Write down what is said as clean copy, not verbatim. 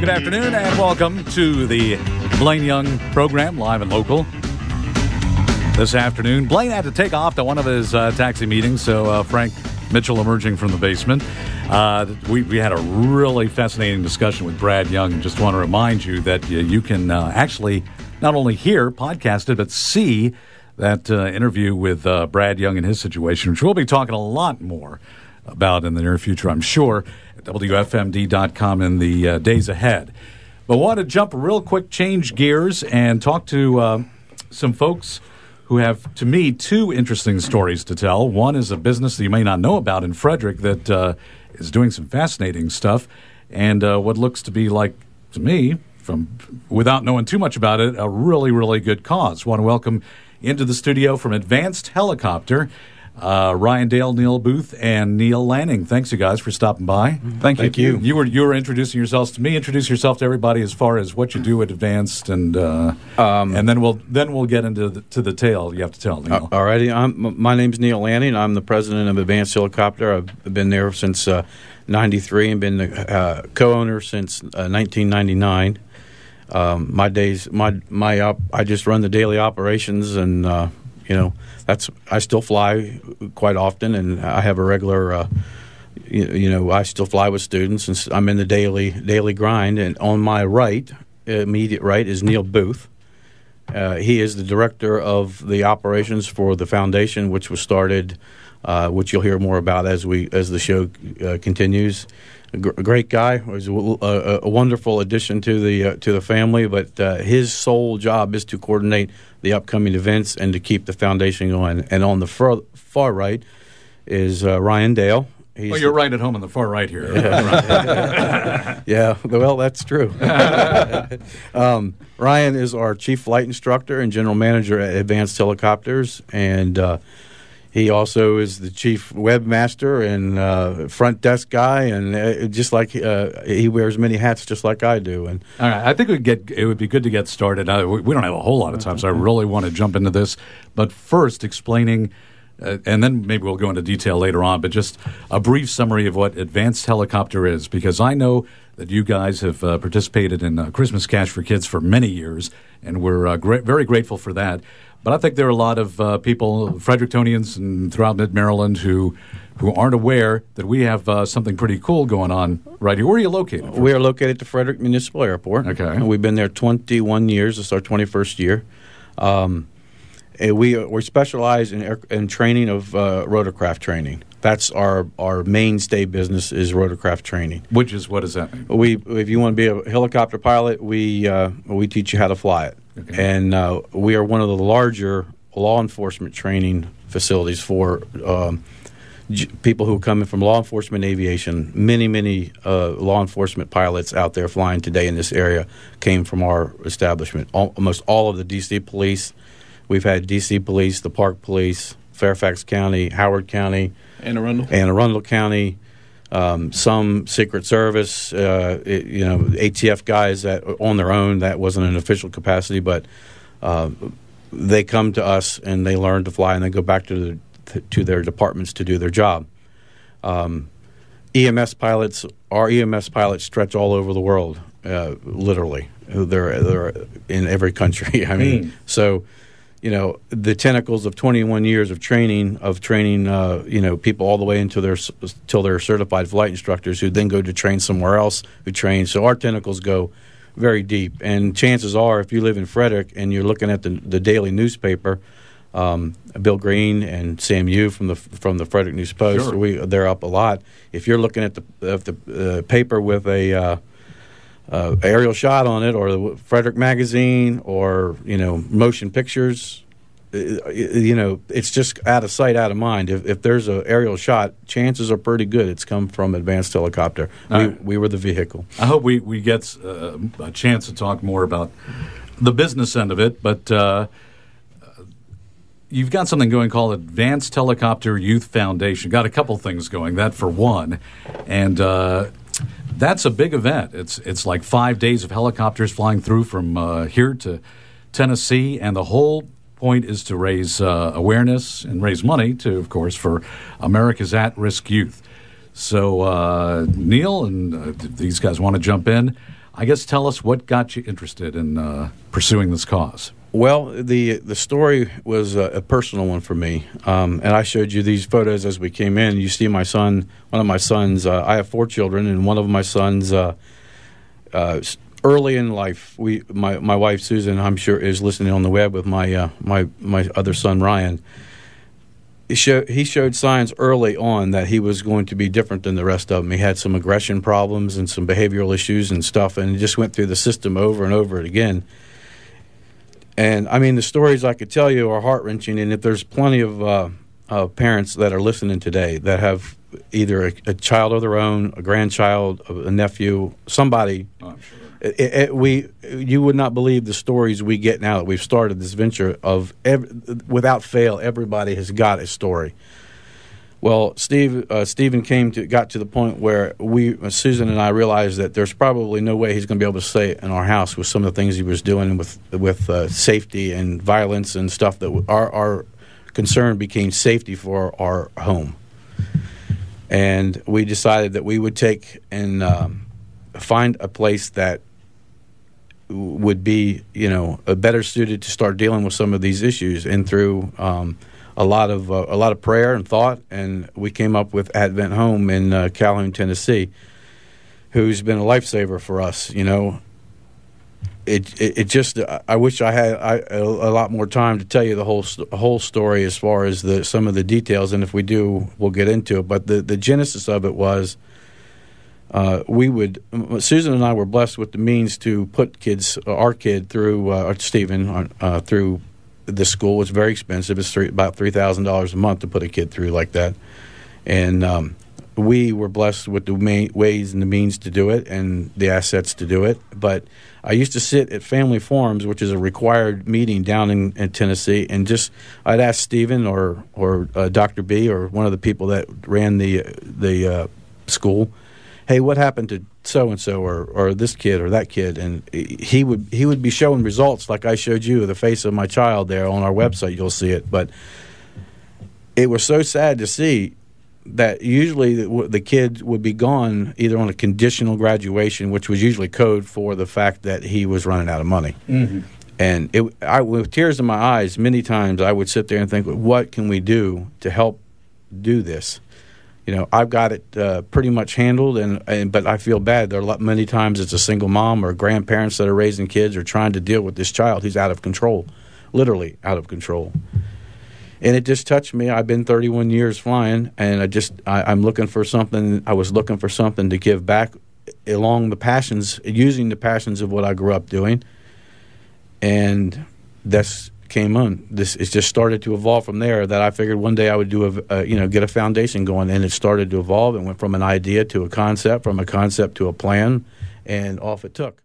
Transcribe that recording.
Good afternoon and welcome to the Blaine Young program, live and local. This afternoon, Blaine had to take off to one of his taxi meetings, so Frank Mitchell emerging from the basement. We had a really fascinating discussion with Brad Young. Just want to remind you that you can actually not only hear, podcast it, but see that interview with Brad Young and his situation, which we'll be talking a lot more about in the near future, I'm sure, at WFMD.com in the days ahead. But want to jump real quick, change gears, and talk to some folks who have, to me, two interesting stories to tell. One is a business that you may not know about in Frederick that is doing some fascinating stuff, and what looks to be like, to me, without knowing too much about it, a really, really good cause. Want to welcome into the studio from Advanced Helicopter, Ryan Dale, Neil Booth, and Neil Lanning. Thanks, you guys, for stopping by. Thank you. You were introducing yourselves to me. Introduce yourself to everybody as far as what you do at Advanced, and then we'll get into the tale you have to tell, Neil. All righty. My name's Neil Lanning. I'm the president of Advanced Helicopter. I've been there since '93 and been the co-owner since 1999. I just run the daily operations, and I still fly quite often, and I have a regular. I still fly with students, and I'm in the daily grind. And on my right, immediate right, is Neil Booth. He is the director of the operations for the foundation, which was started, which you'll hear more about as the show continues. A great guy. Was a wonderful addition to the family, but his sole job is to coordinate the upcoming events and to keep the foundation going. And on the far right is Ryan Dale. You're right at home on the far right here. Yeah, well, that's true. Ryan is our chief flight instructor and general manager at Advanced Helicopters, and he also is the chief webmaster and front desk guy, and just like he wears many hats, just like I do. And all right, I think it would be good to get started. We don't have a whole lot of time, so I really want to jump into this. But first, explaining, and then maybe we'll go into detail later on. But just a brief summary of what Advanced Helicopter is, because I know that you guys have participated in Christmas Cash for Kids for many years, and we're very grateful for that. But I think there are a lot of people, Frederictonians and throughout mid-Maryland, who aren't aware that we have something pretty cool going on right here. Where are you located? We are located at the Frederick Municipal Airport. Okay. We've been there 21 years. It's our 21st year. And we specialize in training of rotorcraft training. That's our mainstay business is rotorcraft training. What does that mean? If you want to be a helicopter pilot, we teach you how to fly it. Okay. And we are one of the larger law enforcement training facilities for people who come in from law enforcement aviation. Many law enforcement pilots out there flying today in this area came from our establishment. Almost all of the D.C. police. We've had D.C. police, the Park Police, Fairfax County, Howard County, Anne Arundel County, some Secret Service, ATF guys that on their own. That wasn't an official capacity, but they come to us and they learn to fly, and they go back to their departments to do their job. EMS pilots, our EMS pilots stretch all over the world, literally. They're in every country. I mean, so. The tentacles of 21 years of training, people all the way until they're certified flight instructors who then go to train somewhere else who train. So our tentacles go very deep. And chances are, if you live in Frederick and you're looking at the daily newspaper, Bill Green and Sam Yu from the Frederick News Post, sure. They're up a lot. If you're looking at the paper with a aerial shot on it, or the Frederick Magazine, or motion pictures, it's just out of sight, out of mind. If there's an aerial shot, chances are pretty good it's come from Advanced Helicopter. We were the vehicle. I hope we get a chance to talk more about the business end of it, but you've got something going called Advanced Helicopter Youth Foundation. Got a couple things going, that for one, and that's a big event. It's like 5 days of helicopters flying through from here to Tennessee, and the whole point is to raise awareness and raise money, of course, for America's at-risk youth. So, Neil, and if these guys want to jump in, I guess tell us what got you interested in pursuing this cause. Well, the story was a personal one for me, and I showed you these photos as we came in. You see my son, one of my sons. I have 4 children, and one of my sons, early in life, my wife Susan, I'm sure, is listening on the web with my other son Ryan. He showed signs early on that he was going to be different than the rest of them. He had some aggression problems and some behavioral issues and stuff, and he just went through the system over and over again. And, I mean, the stories I could tell you are heart-wrenching, and if there's plenty of parents that are listening today that have either a child of their own, a grandchild, a nephew, somebody, I'm sure. You would not believe the stories we get now that we've started this venture of, without fail, everybody has got a story. Well, Stephen got to the point where Susan and I realized that there's probably no way he's going to be able to stay in our house with some of the things he was doing with safety and violence and stuff. That our concern became safety for our home, and we decided that we would take and find a place that would be, better suited to start dealing with some of these issues, and through a lot of prayer and thought, and we came up with Advent Home in Calhoun, Tennessee, who's been a lifesaver for us. It just, I wish I had a lot more time to tell you the whole story as far as some of the details, and if we do, we'll get into it. But the genesis of it was Susan and I were blessed with the means to put our kid through, Stephen, through the school. It's very expensive. It's about $3,000 a month to put a kid through like that. And we were blessed with the ways and the means to do it and the assets to do it. But I used to sit at family forums, which is a required meeting down in Tennessee, and I'd ask Stephen or Dr. B or one of the people that ran the school, hey, what happened to so-and-so or this kid or that kid? And he would be showing results like I showed you, the face of my child there on our website. You'll see it. But it was so sad to see that usually the kid would be gone either on a conditional graduation, which was usually code for the fact that he was running out of money. Mm-hmm. And with tears in my eyes, many times I would sit there and think, what can we do to help do this? I've got it pretty much handled, but I feel bad. There are many times it's a single mom or grandparents that are raising kids or trying to deal with this child who's out of control, literally out of control. And it just touched me. I've been 31 years flying, and I'm looking for something. I was looking for something to give back along the passions, using the passions of what I grew up doing, and that's came on. It just started to evolve from there. That I figured one day I would do get a foundation going, and it started to evolve. It went from an idea to a concept, from a concept to a plan, and off it took.